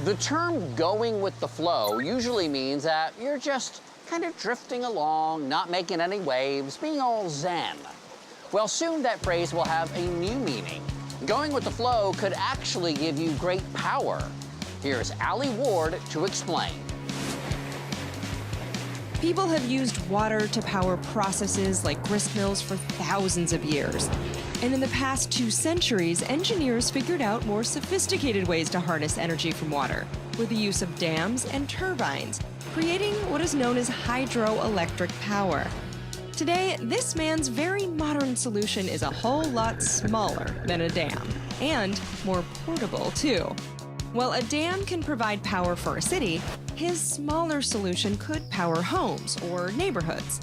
The term going with the flow usually means that you're just kind of drifting along, not making any waves, being all zen. Well, soon that phrase will have a new meaning. Going with the flow could actually give you great power. Here's Allie Ward to explain. People have used water to power processes like grist mills for thousands of years. And in the past 2 centuries, engineers figured out more sophisticated ways to harness energy from water with the use of dams and turbines, creating what is known as hydroelectric power. Today, this man's very modern solution is a whole lot smaller than a dam, and more portable, too. While a dam can provide power for a city, his smaller solution could power homes or neighborhoods.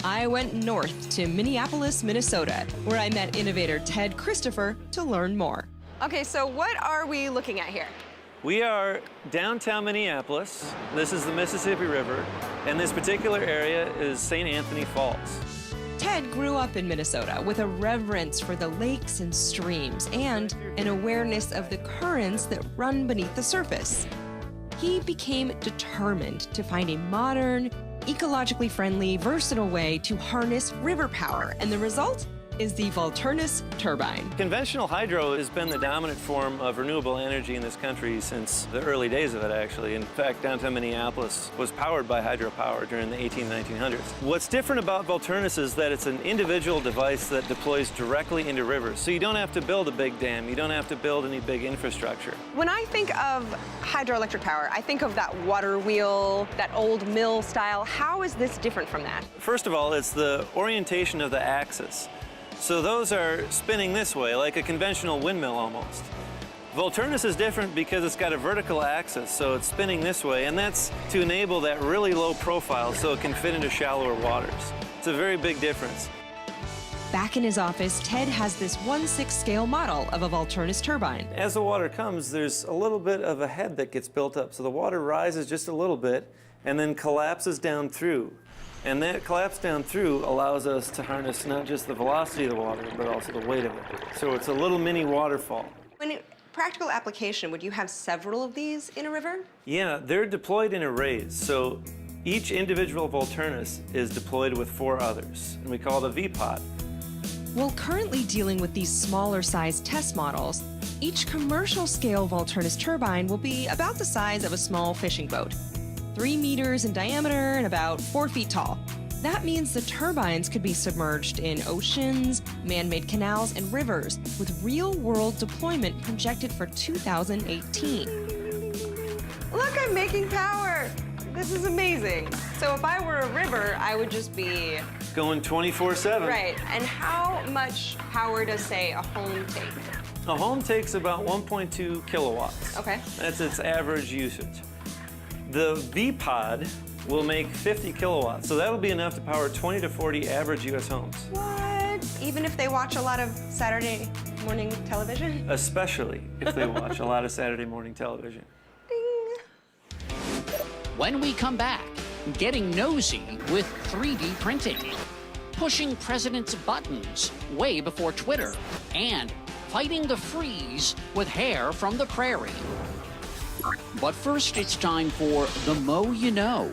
I went north to Minneapolis, Minnesota, where I met innovator Ted Christopher to learn more. Okay, so what are we looking at here? We are downtown Minneapolis. This is the Mississippi River, and this particular area is St. Anthony Falls. Ted grew up in Minnesota with a reverence for the lakes and streams and an awareness of the currents that run beneath the surface. He became determined to find a modern, ecologically friendly, versatile way to harness river power, and the result is the Volturnus turbine. Conventional hydro has been the dominant form of renewable energy in this country since the early days of it, actually. In fact, downtown Minneapolis was powered by hydropower during the 1900s. What's different about Volturnus is that it's an individual device that deploys directly into rivers. So you don't have to build a big dam, you don't have to build any big infrastructure. When I think of hydroelectric power, I think of that water wheel, that old mill style. How is this different from that? First of all, it's the orientation of the axis. So those are spinning this way, like a conventional windmill almost. Volturnus is different because it's got a vertical axis, so it's spinning this way, and that's to enable that really low profile so it can fit into shallower waters. It's a very big difference. Back in his office, Ted has this 1/6 scale model of a Volturnus turbine. As the water comes, there's a little bit of a head that gets built up, so the water rises just a little bit and then collapses down through. And that collapse down through allows us to harness not just the velocity of the water, but also the weight of it. So it's a little mini waterfall. In practical application, would you have several of these in a river? Yeah, they're deployed in arrays. So each individual Volturnus is deployed with 4 others, and we call it a V-pod. While currently dealing with these smaller size test models, each commercial scale Volturnus turbine will be about the size of a small fishing boat. 3 meters in diameter and about 4 feet tall. That means the turbines could be submerged in oceans, man-made canals, and rivers, with real-world deployment projected for 2018. Look, I'm making power! This is amazing. So if I were a river, I would just be... going 24/7. Right, and how much power does, say, a home take? A home takes about 1.2 kilowatts. Okay. That's its average usage. The V-pod will make 50 kilowatts, so that'll be enough to power 20 to 40 average U.S. homes. What? Even if they watch a lot of Saturday morning television? Especially if they watch a lot of Saturday morning television. Ding. When we come back, getting nosy with 3D printing, pushing presidents' buttons way before Twitter, and fighting the freeze with hair from the prairie. But first, it's time for the Mo You Know.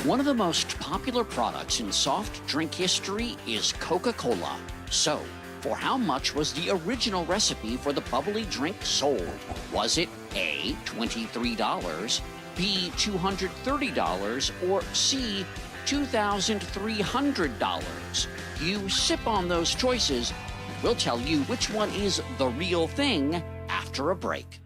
One of the most popular products in soft drink history is Coca-Cola. So, for how much was the original recipe for the bubbly drink sold? Was it A, $23, B, $230, or C, $2,300? You sip on those choices. We'll tell you which one is the real thing after a break.